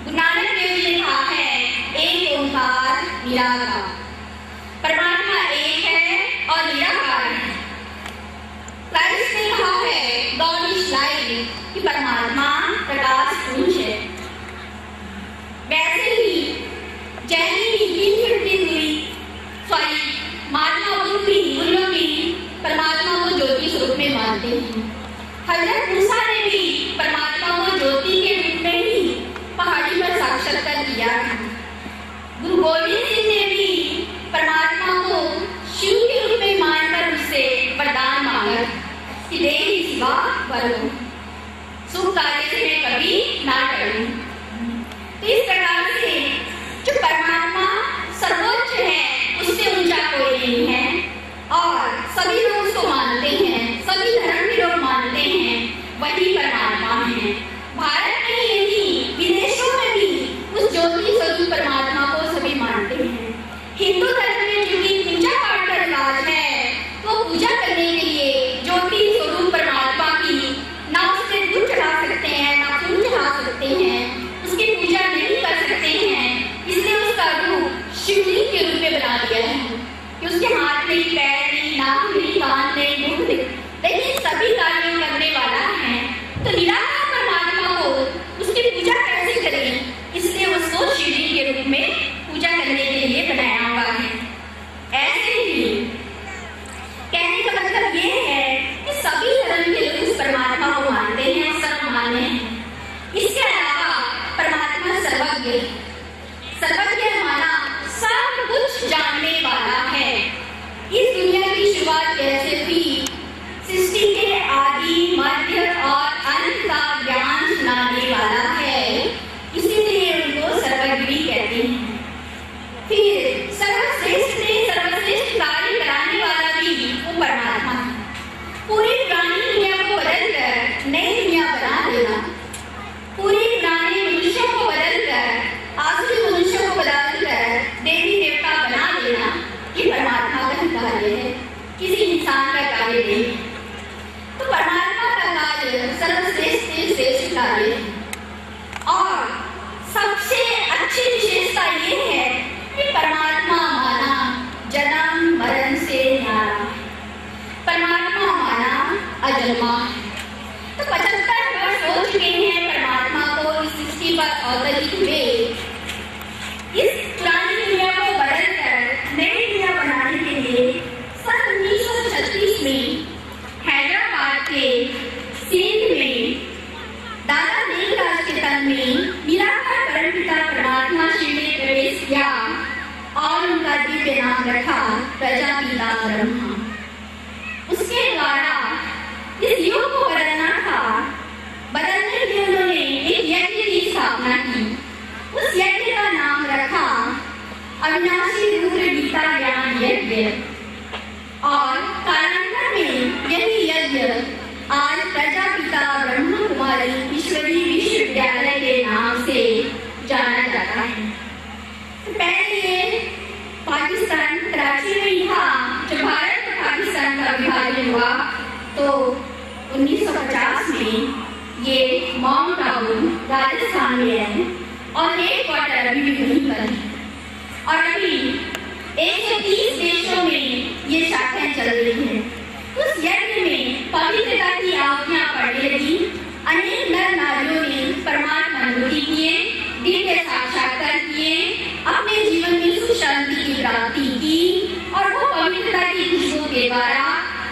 गुरु नानक देव जी ने कहा है एक ओंकार निराकार, परमात्मा एक है और निराकार है। क्राइस्ट ने कहा है गॉड इज लाइट कि परमात्मा प्रकाश पुंज है। वैसे ही जैनी महात्मा बुद्ध भी उन भी परमात्मा को ज्योति स्वरूप में मानते हैं। हजरत मूसा ने भी परमात्मा को ज्योति के रूप में ही पहाड़ी पर साक्षात्कार किया था। गुरु गोविंद सिंह ने भी परमात्मा को शिव के रूप में मानकर उससे वरदान मांगा कि देवी शिवा वरो, शुभ कार्य से मैं कभी ना करूं। तो इस प्रकार से जो परमात्मा सर्वोच्च है उससे ऊंचा कोई नहीं है और सभी लोग उसको मानते हैं, सभी धर्म के लोग मानते हैं, वही परमात्मा है। भारत में ही नहीं विदेशों में भी उस ज्योति स्वरूप परमात्मा को सभी मानते हैं। हिंदू धर्म में चूंकि पूजा पाठ का रिवाज है तो पूजा करने के लिए ज्योति स्वरूप परमात्मा की ना उससे दूध चढ़ा सकते हैं ना फूल चढ़ा सकते हैं, उसकी पूजा नहीं कर सकते हैं, इसलिए उसका रूप शिवलिंग के रूप में बना दिया है कि उसके हाथ नहीं, पैर नहीं, नाक नहीं, कान नहीं, मुख नहीं, लेकिन सभी कार्यों करने वाला है। तो निराकार परमात्मा को उसकी पूजा कैसे करें, इसलिए उसको शिवलिंग के रूप में पूजा करने के लिए बनाया हुआ है। ऐसे ही कहने का मतलब ये है कि सभी धर्म के लोग उस परमात्मा को मानते हैं, सर्वमान्य है। इसके अलावा परमात्मा सर्वज्ञ, सर्वज्ञ माना सब कुछ जानने वाला है। इस दुनिया की शुरुआत कैसे हुई, सृष्टि के आदि मध्य और अंत का ज्ञान सुनाने वाला है, इसीलिए उनको सर्वज्ञ भी कहते हैं। फिर सर्वश्रेष्ठ ने सर्वश्रेष्ठ कार्य कराने वाला भी वो परमात्मा है। पूरी पुरानी दुनिया को बदलकर नई दुनिया बना देना, पूरे पुराने मनुष्यों को बदलकर आसुरी मनुष्यों को बदलकर देवी देवता बना देना, ये परमात्मा का कार्य है, किसी इंसान का कार्य नहीं। तो परमात्मा का कार्य सर्वश्रेष्ठ से श्रेष्ठ कार्य है और सबसे अच्छी विशेषता ये है कि परमात्मा माना जन्म मरण से न्यारा, परमात्मा माना अजन्मा। तो 75 वर्ष हो चुके हैं परमात्मा को इस सृष्टि पर अवतरित हुए। इस पुरानी दुनिया को बदलकर नई दुनिया बनाने के लिए सन 1936 में हैदराबाद के सिंध में दादा देवराज के तन में निराकार परमपिता परमात्मा शिव ने प्रवेश किया और उनका दिव्य नाम रखा प्रजापिता ब्रह्मा। उसके द्वारा इस युग को बदलना था, बदलने के लिए उन्होंने एक यज्ञ की स्थापना की। उस यज्ञ का नाम रखा अविनाशी रुद्र गीता ज्ञान यज्ञ और कालांतर में यही यज्ञ आज प्रजापिता ब्रह्मा कुमारी ईश्वरी विश्वविद्यालय के नाम से जाना जाता है। पहले पाकिस्तान कराची में ही था। जब भारत और पाकिस्तान का विभाजन हुआ तो 1950 में ये माउंट आबू राजस्थान में है और एक क्वार्टर अभी भी वहीं पर है और अभी 130 देशों में ये शाखाएं चल रही है। उस यज्ञ में पवित्रता की आहुतियां पड़ने लगी। अनेक नर नारियों ने परमात्मा अनुभूति किए, दिव्य साक्षात्कार किए, अपने जीवन में सुख शांति की प्राप्ति की और वो पवित्रता की खुशबू के द्वारा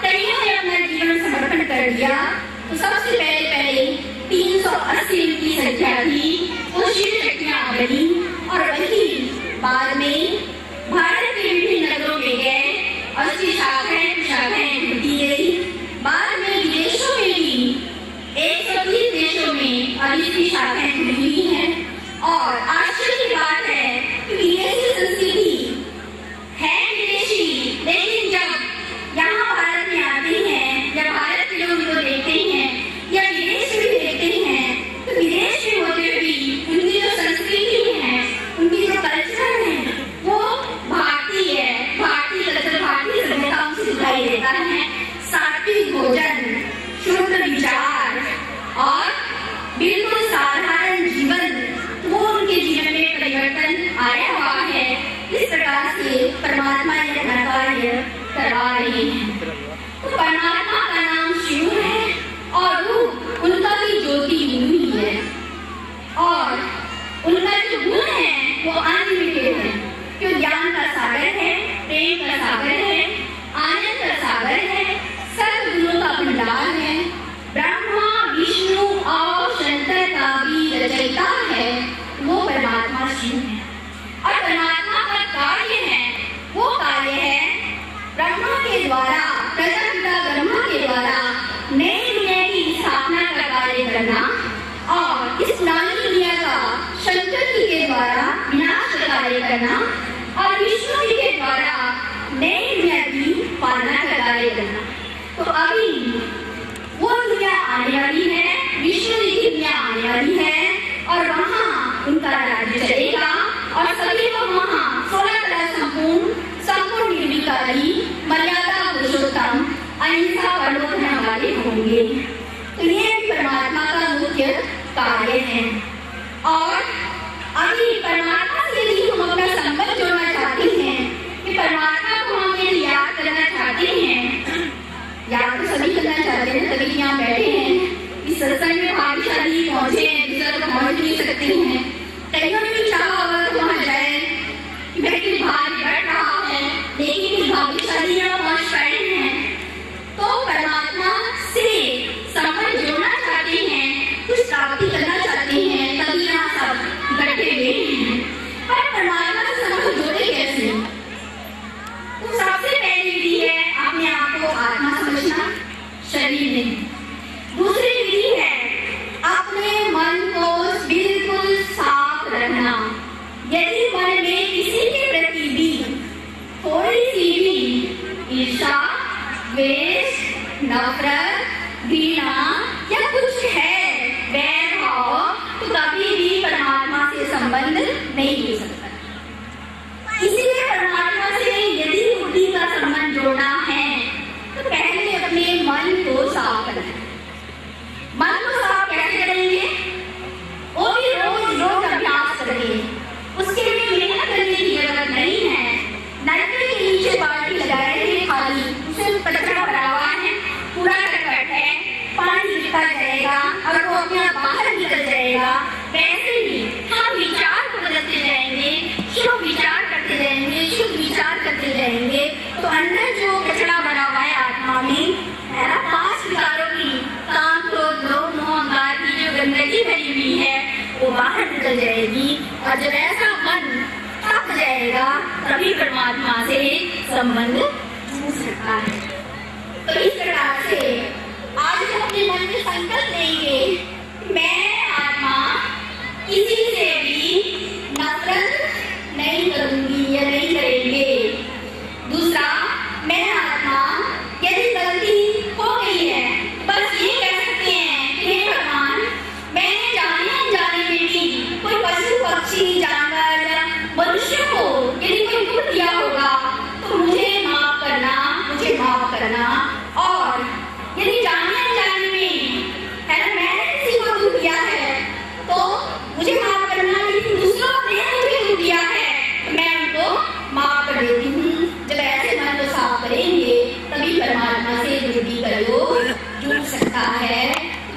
कईयों ने अपना जीवन समर्पण कर दिया। तो सबसे पहले 380 की संख्या थी, वो शिव शक्तियां बनी और वही बाद में भारत के विभिन्न नगरों में गए और उसकी शाखाएं बढ़ती गई। बाद में विदेशों में भी 130 देशों में अभी इसकी शाखाएं खुली हुई हैं और आश्चर्य की बात है कि विदेशी संस्कृति है विदेशी, लेकिन जब यहाँ भारत में आते हैं या भारत के लोग इनको देखते हैं या विदेश में भी देखते हैं तो विदेश में होते हुए भी उनकी जो संस्कृति है, उनकी जो कल्चर है वो भारतीय है, भारतीय कल्चर, भारतीय सभ्यता उनसे दिखाई देता है। सात्विक भोजन, शुद्ध विचार और बिल्कुल साधारण जीवन वो की भूमि है और उनका जो गुण है वो अनलिमिटेड है, जो ज्ञान का सागर है, प्रेम का सागर है, आनंद का सागर है, सर्व गुणों का भंडार है, ब्रह्मा विष्णु और शंकर का भी रचयिता है, वो परमात्मा शिव है। और परमात्मा का कार्य है, वो कार्य है ब्रह्मा के द्वारा, प्रजापिता ब्रह्मा के द्वारा नई दुनिया की स्थापना का कार्य करना और इस पुरानी दुनिया का शंकर जी के द्वारा विनाश का कार्य करना और विष्णु जी के द्वारा नई दुनिया की पालना का कार्य करना। तो अभी वो दुनिया आने वाली है, विष्णु जी की दुनिया आने वाली है और वहाँ उनका राज्य चलेगा और सभी लोग वहाँ 16 कला संपूर्ण निर्विकारी मर्यादा पुरुषोत्तम अहिंसा परमोधन वाले होंगे। तो ये परमात्मा का मुख्य कार्य है। और अभी परमात्मा से यदि हम अपना संबंध जोड़ना चाहते हैं कि परमात्मा को हम यदि याद करना चाहते हैं, याद तो सभी करना चाहते हैं, तभी यहाँ बैठे हैं, इस सत्संग में भाग्यशाली पहुंचे हैं, दूसरा तो पहुंच नहीं सकते हैं। कईयों ने भी चाहा होगा तो वहाँ जाए कि व्यक्ति भाग बैठ रहा है, लेकिन भाग्यशाली पहुंच पाए हैं। तो परमात्मा से संबंध जोड़ना चाहते हैं, कुछ प्राप्ति करना चाहते हैं, तभी यहाँ सब बैठे हुए हैं। पर परमात्मा से संबंध जोड़े कैसे? तो सबसे पहली विधि है अपने आप को आत्मा समझना, शरीर नहीं। दूसरी विधि है अपने मन को बिल्कुल साफ रखना। यदि मन में किसी के प्रति भी थोड़ी सी भी ईर्ष्या, द्वेष, नफरत, घृणा या कुछ है, वैर भाव, तो कभी भी परमात्मा से संबंध नहीं हो सकता। इसीलिए परमात्मा से यदि बुद्धि का संबंध जोड़ना है तो पहले अपने मन को साफ करना। मन को साफ कैसे करेंगे? वो भी रोज अभ्यास करेंगे। उसके लिए मेहनत करने की जरूरत नहीं है। नलके के नीचे बाल्टी लगाए हैं खाली, उसमें कचरा भरा हुआ है, पूरा कटकट है, पानी गिरता जाएगा और वो अपने आप बाहर निकल जाएगा। वैसे ही हम विचार को बदलते जाएंगे, शुभ विचार करते जाएंगे, शुभ विचार करते जाएंगे, तो अंदर जो कचरा भरा हुआ है आत्मा में, है ना, 5 विकारों की, काम, क्रोध, लोभ, मोह, अहंकार की जो गंदगी भरी हुई है वो बाहर निकल जाएगी। और जब ऐसा मन थक जाएगा तभी परमात्मा से संबंध जुड़ सकता है। तो इस प्रकार से आज हम अपने मन में संकल्प लेंगे, मैं आत्मा किसी से भी नफरत नहीं करूंगी या नहीं करेंगे। दूसरा, मैं आत्मा यदि गलती हो गई है बस ये कह सकते हैं कि हे भगवान, मैंने जाने अनजाने में भी कोई पशु पक्षी जानवर मनुष्य को यदि कोई दुख दिया होगा तो मुझे माफ करना, मुझे माफ करना। और यदि जाने अनजाने में है ना मैंने किसी को दुख दिया है तो मुझे माफ करना, लेकिन दूसरों ने मुझे दुख दिया है तो मैं उनको माफ कर देती हूँ। जब ऐसे मन को साफ करेंगे तभी परमात्मा से बुद्धि का योग जुड़ सकता है।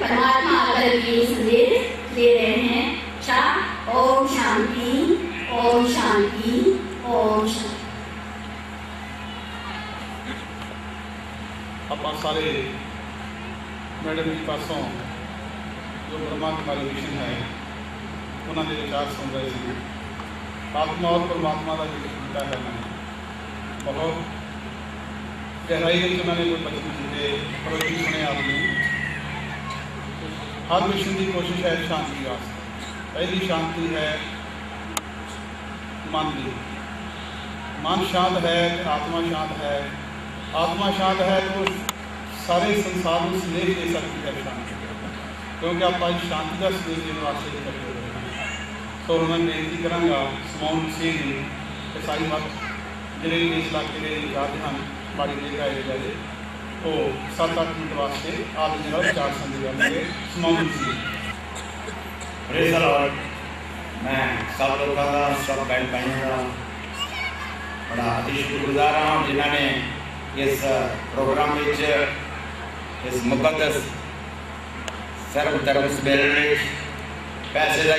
परमात्मा अगर ये संदेश दे रहे हैं, ओम शांति, ओम शांति, ओम शांति। ਆਪਾਂ ਸਾਰੇ ਮੈਡਮ ਜੀ ਪਾਸੋਂ ਜੋ ਬ੍ਰਹਮਾ ਕੁਮਾਰੀ ਮਿਸ਼ਨ ਹੈ ਉਹਨਾਂ ਦੇ ਵਿਚਾਰ ਸੁਣ ਰਹੇ ਸੀ। ਆਤਮਾ और परमात्मा का जो चिंता करना है, बहुत गहराई में उन्होंने कोई बचपन सीखे प्रवचन सुने आपने। हर मिशन की कोशिश है शांति वास्ते। पहली शांति है मन की। मन शांत है तो आत्मा शांत है, आत्मा शांत है तो सारे संसार में स्नेह दे सकती है शांति, क्योंकि आप आज शांति का स्नेह देने वास्ते इकट्ठे हो रहे हैं। तो मैं बेनती कराँगा समौन सिंह ईसाई मत जिले इस इलाके के इंचार्ज हैं माड़ी लेकर आए जाए तो 7-8 मिनट वास्ते आप जरा विचार समझ जाएंगे। समौन सिंह। Praise the Lord. मैं सब लोगों का, सब बहन भाइयों का बड़ा अति शुक्रगुजार हूँ जिन्होंने इस प्रोग्राम में इस मुकद्दस सर्व धर्म सम्मेलन में पैसे का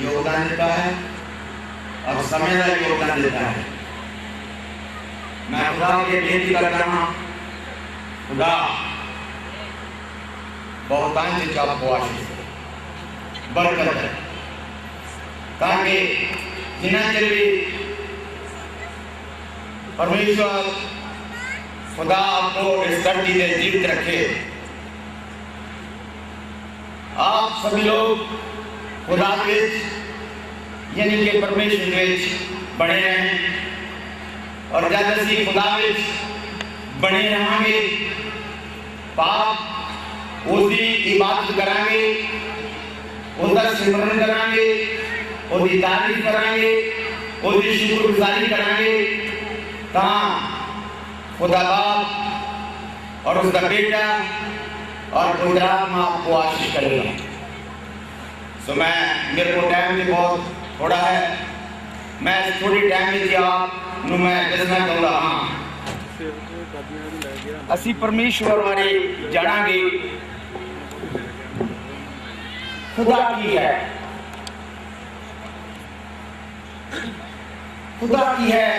योगदान देता है और समय का योगदान देता है। मैं खुदा के बेनती करता हूँ, खुदा बहुतांश आपको आशीष बरकत है, ताकि जिन्हें चली परमेश्वर खुदा आपको इस धरती में जीवित रखे। आप सभी लोग खुदा के यानी कि परमेश्वर के बने रहें और जब ਅਸੀਂ खुदा में बने रहेंगे पाप उसकी इबादत करांगे, उसका सिमरन करांगे, उसकी तारीफ करांगे, उसकी शुक्रगुजारी करांगे, खुदा बाप और उसका बेटा और पवित्र आत्मा आपको आशीष करेगा। सो मेरे को टाइम भी बहुत थोड़ा है, मैं थोड़ी टाइम में आप मैं दसना चाहूँगा। हाँ, असी परमेश्वर बारे जानांगे खुदा की है, खुदा की है,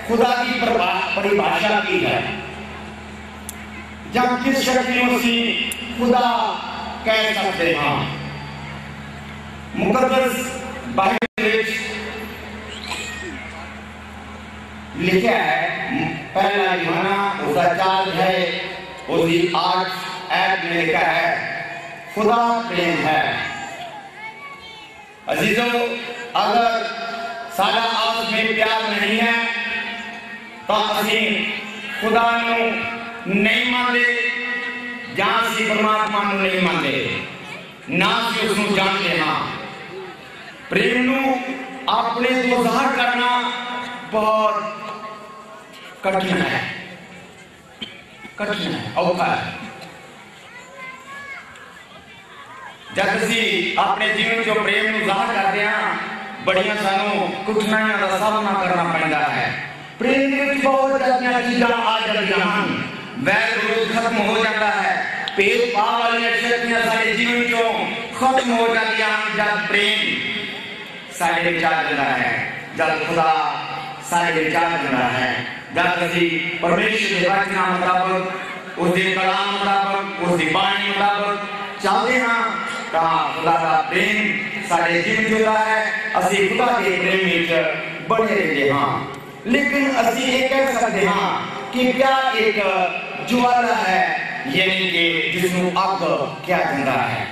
खुदा की परिभाषा की है। जब किस शक्तियों से खुदा कह सकते हैं। मुकद्दस बाइबल में लिखा है, पहला यूहन्ना उसका 4 है उसकी 8 ऐप में लिखा है, खुदा प्रेम है। अजीजों, अगर साडा आपस में प्यार नहीं है तो असी खुदा नूं नहीं मानते, जां असी परमात्मा नूं नहीं मानते, ना असी उसनूं जानते हाँ। प्रेम नूं अपने तो ज़ाहिर करना बहुत कठिन है, कठिन है, औखा है। जब असी अपने जीवन जो प्रेम नूं ज़ाहिर करते हैं, बड़िया सानू कठिनाइयां का सामना करना पड़ता है। प्रेम में बहुत ज्यादा चीज़ां आ जाती हैं, वैर विरोध खत्म हो जाता है, भेदभाव वाली शक्तियां सारे जीवन चों खत्म हो जाती हैं जब प्रेम सारे विचार जाता है, जब खुदा सारे विचार जाता है, जब असी परमेश्वर के वचन मुताबिक, उसके कलाम मुताबिक, उसकी बाणी मुताबिक चलते हैं, खुदा का प्रेम सारे जीवन जोता है, असी खुदा के प्रेम में बने रहते हैं। लेकिन असी ये कह सकते हैं कि प्यार एक ज्वाला है, यानी कि जिसमें आग क्या जाता है,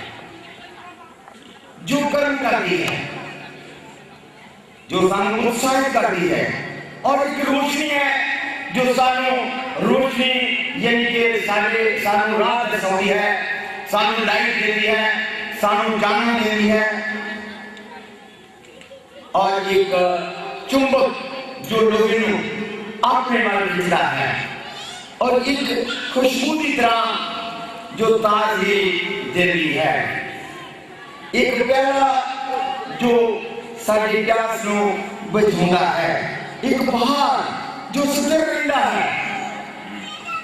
जो कर्म करती है, जो सानू उत्साहित करती है, और एक रोशनी है जो सानू रोशनी यानी कि सानू रात दसाती है, सानू लाइट देती है, सानू जानना देती है, और एक चुंबक जो लोगों अपने वाल खींचता है, और एक खुशबू की तरह जो ताज़ी देती है, एक प्याला जो सारी प्यास नूं बुझाता है, एक बहार जो सुधर रहता है,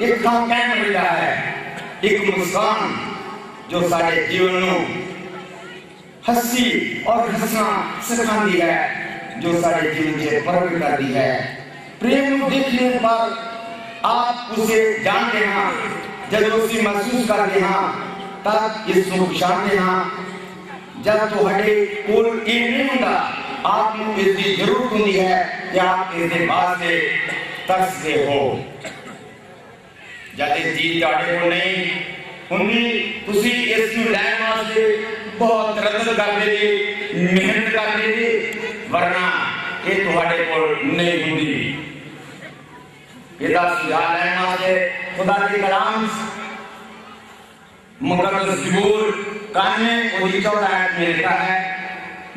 एक काम कहना रहता है, एक मुस्कान जो सारे जीवन नूं हंसी और हंसना सिखाती है, जो सारे जीवन से प्रकट करती है। प्रेम को देखने पर आप उसे जानते हैं, जब उसे महसूस करते हैं, तब इसको पहचानते हैं। जब तुहाडे कोल ये नहीं होता, आपको इसकी जरूरत होती है कि आप इसके बाद से तरसते हो। जब ये चीज तुहाडे कोल नहीं होंगी, तुसी इसको लैण वास्ते बहुत रदद करते जी, मेहनत करते जी, वरना ये तुहाडे कोल नहीं होंगी। ਇਹਦਾ ਸੁਝਾਅ ਲੈਣ ਵਾਸਤੇ खुदा के कलाम मुकद्दस ज़बूर काने उसकी 14 आयत में लिखा है,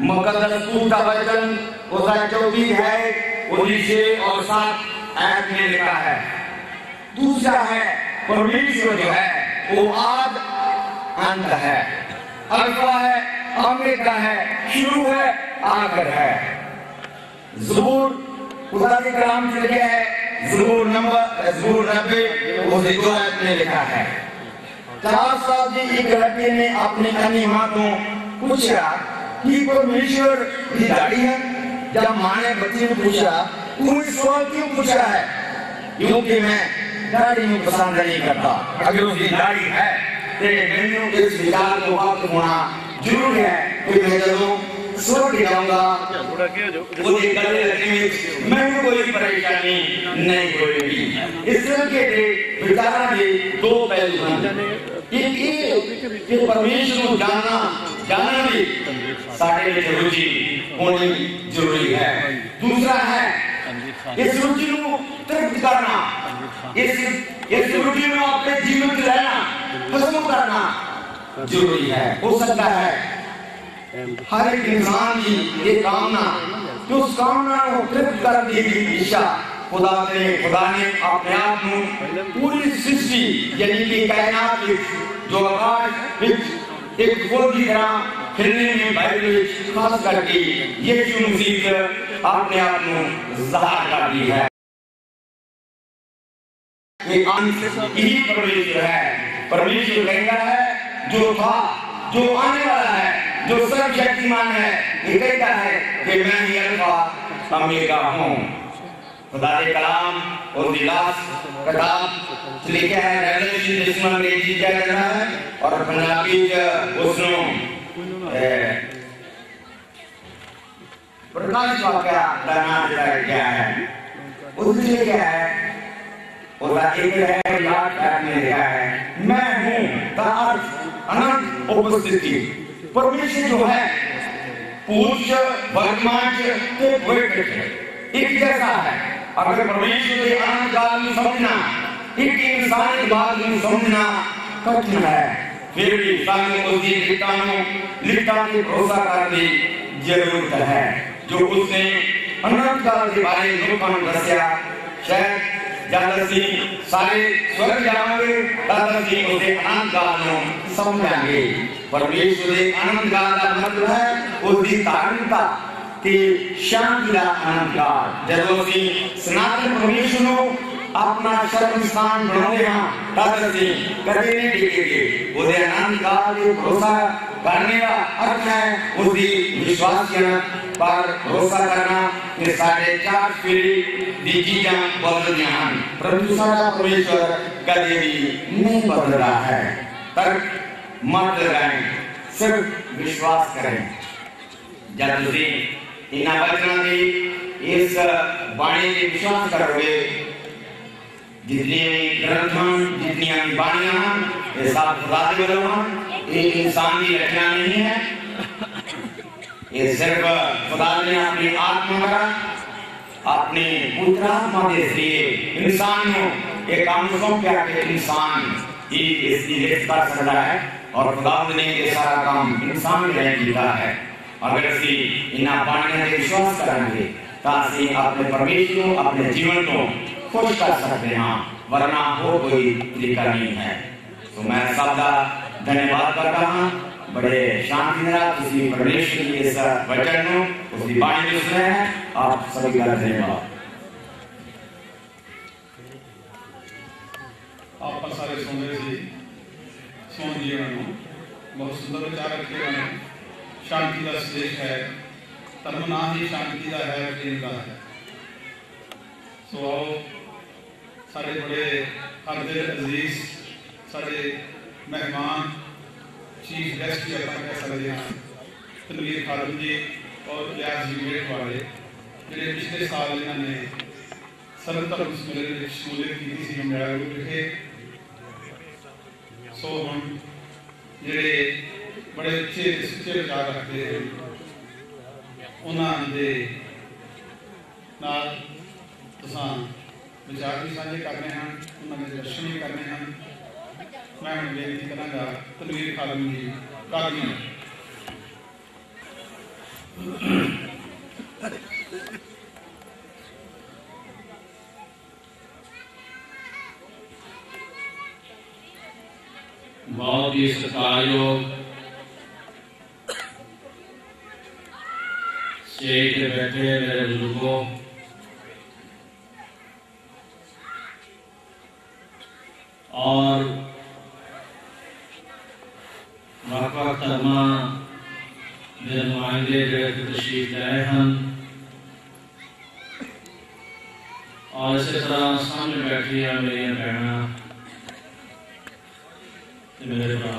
मुकद्दस का वचन उसका 24 है, उसकी 6 और 7 आयत में लिखा है। दूसरा है परमेश्वर जो है वो आद अंत है, अल्फा है, ओमेगा है, शुरू है, आखिर है। ज़बूर खुदा के कलाम से लिखा है, ज़बूर 90 उसकी 2 आयत में लिखा है, 4 साल के एक लड़के ने अपने अन्य माँ को पूछा कि परमेश्वर की दाढ़ी है। जब माँ ने बच्चे को पूछा तू इस सवाल क्यों पूछा है, क्योंकि मैं दाढ़ी में पसंद नहीं करता। अगर उसकी दाढ़ी है तो मैंने इस विचार को वापस होना जरूर है कि मैं जब स्वर्ग जाऊंगा उसके गले लगने में कोई परेशानी नहीं होगी। इस तरह के विचार के 2 पहलू हैं। एक परमेश्वर को जानना भी साढ़े में रुचि होनी जरूरी है। दूसरा है इस रुचि को तृप्त करना, इस रुचि में अपने जीवन में रहना पसंद करना जरूरी है। हो सकता है हर एक इंसान की ये कामना, तो उस कामना को तृप्त करने की इच्छा खुदा ने अपने आप को पूरी सृष्टि यानी कि कायनात जो आकाश एक फूल की तरह खिलने में बाइबल खास करके यीशु मसीह अपने आप को ज़ाहिर कर दी है। ये यही परमेश्वर है। परमेश्वर कहता है जो था, जो आने वाला है, जो सर्वशक्तिमान है, ये कहता है कि मैं ही अल्फा ओमेगा हूँ। खुदा के कलाम और लास्ट किताब लिखा है रेवलेशन जिसमें अंग्रेजी क्या कहना है और पंजाबी उसमें प्रकाश वाक्य का नाम क्या है, उसमें क्या है और एक है याद करने लिखा है मैं हूँ अनंत उपस्थिति। परमेश्वर जो है पूज्य वर्तमान के भविष्य एक जैसा है। अगर परमेश्वर के अनंत काल में समझना एक इंसान की बात में समझना कठिन है, फिर भी इंसान को उसकी लिखता के भरोसा करने की जरूरत है। जो उसने अनंत काल के बारे में लोगों को दसिया, शायद जब सारे स्वर्ग जाओगे तब उसे अनंत काल में समझाएंगे। परमेश्वर के अनंत काल का मतलब है उसकी धार्मिकता की शांति का अनंत काल। जब उसी सनातन परमेश्वर को अपना शरण स्थान बनाते हैं तब उसे कभी नहीं टिकेंगे। उसे अनंत काल के भरोसा करने का अर्थ है उसकी विश्वासियत पर भरोसा करना कि 4.5 पीढ़ी दी चीज़ें बदल जाएं, परंतु सारा परमेश्वर कभी भी नहीं बदल रहा है। तर्क मत लगाएं, सिर्फ विश्वास करें। जब तुझे इन वचनों की इस वाणी में विश्वास करोगे, जितनी ग्रंथ जितनी वाणियां ये सब खुदा के बलवान, एक इंसान की रचना नहीं है। ये सिर्फ खुदा ने अपनी आत्मा का अपने पुत्र आत्मा के जरिए इंसान को एक काम सौंपा कि इंसान ही इसकी लिखत कर सकता है और खुदा ने ये सारा काम इंसान के लिए किया है। अगर ਅਸੀਂ इन्हां बाणियां ते विश्वास करेंगे तो ਅਸੀਂ अपने परमेश्वर अपने जीवन को खुश कर सकते हैं, वरना हो कोई तरीका नहीं है। तो मैं सबका धन्यवाद करता हूँ। बड़े शांति से किसी परमेश्वर की इस वचन को उसकी बाणी में सुने हैं। आप सभी का धन्यवाद। आप सारे सुन रहे थे, सुन दिए बहुत सुंदर विचार रखे हैं। शांति का संदेश है, धर्म ना ही शांति का है, प्रेम का है। सो आओ सारे बड़े हरदे अजीज सारे मेहमान चीफ गेस्ट भी अपना कह सकते हैं तनवीर खालिद जी और लियाज जी मेट वाले जिन्हें पिछले साल इन्होंने सरल धर्म सम्मेलन में शमूलियत की थी हमारे विखे। सो हम ਜਿਹੜੇ बड़े अच्छे सच्चे विचार रखते हैं उन्होंने नाल तुसां विचार भी साझे करने हैं, उन्होंने दर्शन भी करने हैं। मैं हम बेनती करांगा तनवीर खालिद जी कादियां। बहुत ही सत्कारयोग स्टेज पे बैठे मेरे बुजुर्गों, और ਦੇ ਨੁਮਾਇੰਦੇ ਜਿਹੜੇ ਤਸ਼ਰੀਫ ਲਾਏ ਹਨ और इसी तरह सामने बैठी है मेरी बहना मेरे भरा।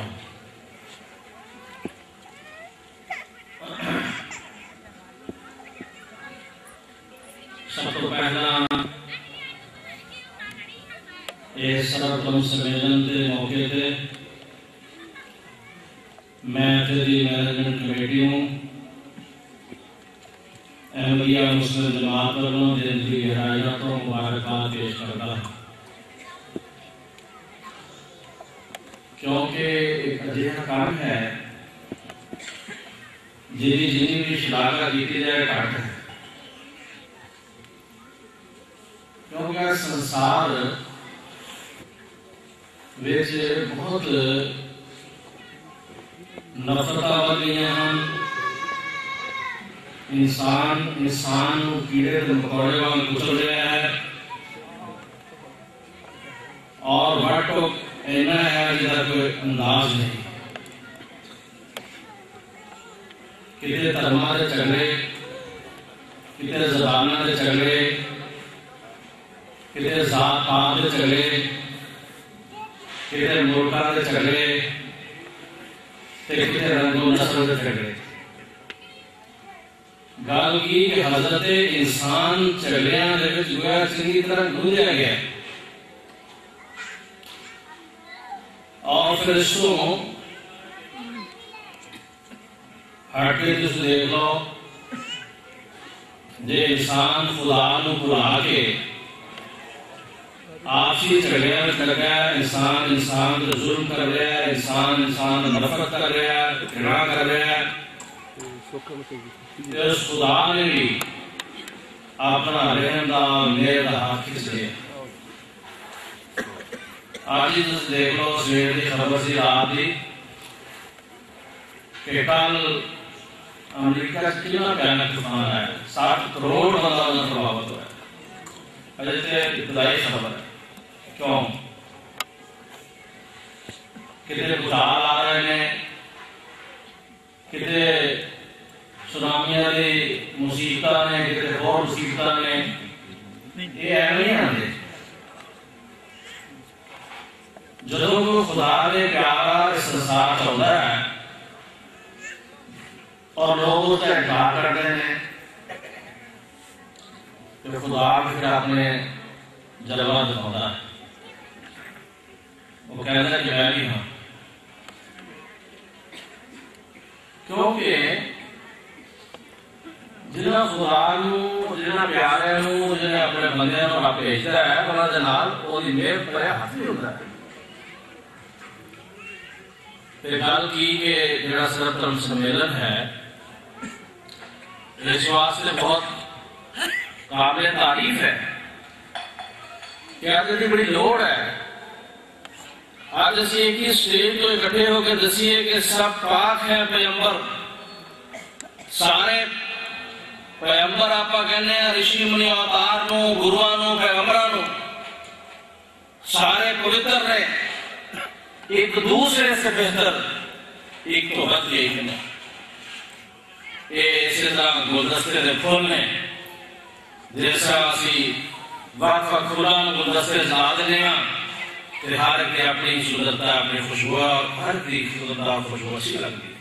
सब तो पहला इस सर्वधर्म सम्मेलन के मौके पे मैं तेरी मैनेजमेंट कमेटी हूँ अहमदिया मुस्लिम जमात वालों दिन की गहराइयों को मुबारकबाद पेश करता है, क्योंकि एक अजिहा काम है जिन्हें भी शलाघा की जाए घट है, क्योंकि संसार विच बहुत नफरतां वधियां हैं। इंसान कीड़े के मकोड़े वांग कुचल रहा है और वट इन्ना है जिसका कोई अंदाज नहीं। कितने धर्मां के झगड़े, कितने ज़बानां के झगड़े, कितने जात पात के झगड़े, कितने मुल्कां के झगड़े, कितने रंगो नस्ल के झगड़े। गल की हजरत इंसान झगड़ियां चंगी तरह गूंजा गया और फरिश्तों हट के तुम देख लो जे इंसान खुदा नूं भुला के आपसी झगड़ियां में लग गया, इंसान को जुल्म कर रहा है, इंसान नफरत कर रहा है, घृणा कर रहा है। उस खुदा ने भी अपना रहम दा मेरे दा हाथ खिंच लिया। आज ही तुम देख लो सवेर की खबर सी रात की कि कल अमरीका कितना भयानक तूफान आया, 60 करोड़ बंदा प्रभावित हुआ। अजे तो इब्तदाई खबर है। क्यों? कितने भूचाल आ रहे हैं, कितने सुनामियां दी मुसीबतां ने, कितने होर मुसीबतां ने, ये एवं नहीं आते। जदों को खुदा ने प्यारा संसार चलता है और लोग उसका इनकार करते हैं तो खुदा फिर अपने जलवा दिखाता है। वो कहता है कि मैं भी हाँ, क्योंकि जिन्हें खुदा नूं, जिन्हें प्यारे नूं, जिन्हें अपने बंदे नूं रब भेजता है उन्हां दे नाल ओहदी मेहर भरे हथ भी हुंदा है। ते गल की कि जिहड़ा सर्वधर्म सम्मेलन है इस वास्ते बहुत काबिल तारीफ है कि अज दी बड़ी लोड़ है। आज असीं एक ही स्टेज तो इकट्ठे होकर दसीए कि सब पाक है पैगंबर, सारे पैगंबर आपां कहने ऋषि मुनि अवतार नूं, गुरुआं नूं, पैगंबरां नूं सारे पवित्र ने, एक दूसरे से बेहतर, एक तो बद एक ने। ये इसी तरह गुलदस्ते दे फुल ने, जैसा असीं वक्-वक् फुलां नूं गुलदस्ते ला दिंदे हां ते हर एक अपनी सुंदरता, अपनी खुशबू, हर की सुंदरता खुशबू अच्छी लगती है।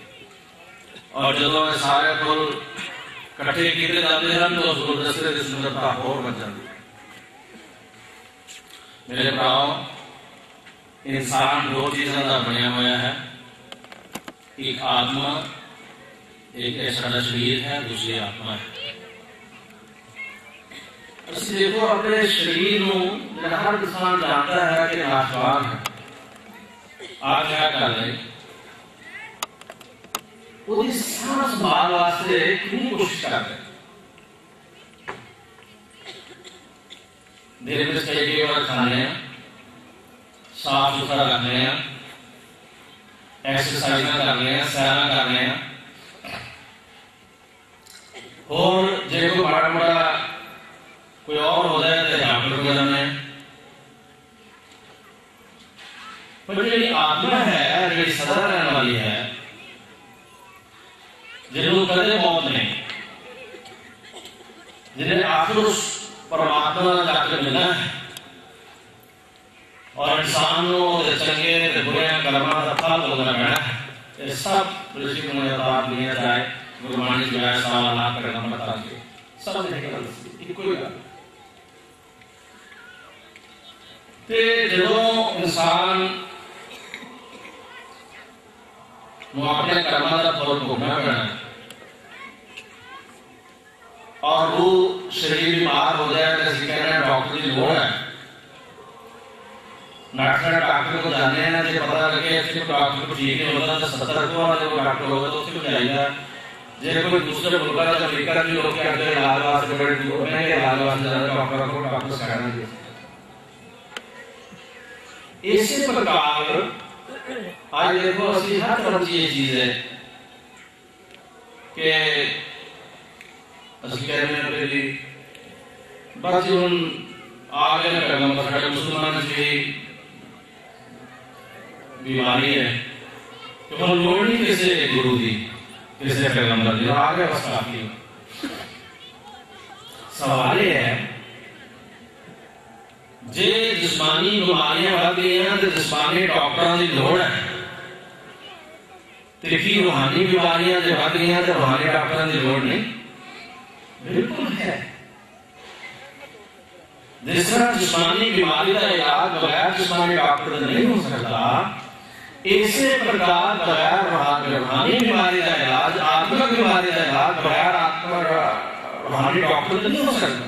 और जदों ये सारे फुल इकट्ठे किए जाते हैं तो उस गुलदस्ते की सुंदरता होर बढ़ जाती है। मेरे भराओ, इंसान दो चीज़ों का बनया हुआ है, एक आत्मा, एक ऐसा शरीर है, दूसरी आत्मा है। असं देखो अपने शरीर में हर इंसान जानता है कि नाशवान है, आप क्या कर रहे उसकी सारा संभाल वास्ते कितनी कोशिश कर रहे। दिन में कई बार खाने, साफ सुथरा रखने, एक्सरसाइज करने, सैर करने, और जो बड़ा बड़ा कोई और हो जाए तो डॉक्टर को जाने। पर जी आत्मा है, जी सदा रहने वाली है, जिन्होंने कदे मौत नहीं, जिन्हें आखिर उस परमात्मा जाकर मिलना है और इंसानों के चंगे के बुरे कर्मा का फल भोगना पड़ना है। ये सब ऋषि मुनि अवतार दुनिया जाए गुरबाणी जो है 1.25 लाख पैगंबर तक के सब निकल कोई गल ते जदों इंसान अपने कर्मा का फल भोगना पैना और वो शरीर बीमार हो जाए तो असं कहने डॉक्टर की लोड़ है। डॉक्टर को जाने हैं जो पता लगे डॉक्टर को ठीक नहीं होता तो 70 को डॉक्टर होगा तो उसको जाएगा। जो कोई दूसरे मुल्क का अमेरिका के लोग क्या करते हैं इलाज वास्ते बड़े दूर में इलाज वास्ते ज़्यादा डॉक्टर को डॉक्टर सिखाना चाहिए। इसी प्रकार आज देखो असली हर तरफ ये चीज है कि असली कहने में पहली बस उन आगे पैगंबर खड़े मुसलमान की बीमारी है तो हम लोड़ नहीं किसे गुरु दी किसे पैगंबर दी आगे बस काफी। सवाल ये है जे जिस्मानी बीमारियां बढ़ गई हैं तो जिस्मानी डॉक्टरों की लोड़ है तो की रूहानी बीमारियां जो बढ़ गई हैं तो रूहानी डॉक्टरों की लोड़ नहीं बिल्कुल है। जिस तरह जिस्मानी बीमारी का इलाज बगैर जिस्मानी डॉक्टर नहीं हो सकता इसी प्रकार बगैर रूहानी बीमारी का इलाज आत्मिक बीमारी का इलाज बगैर आत्मा रूहानी डॉक्टर नहीं हो सकता।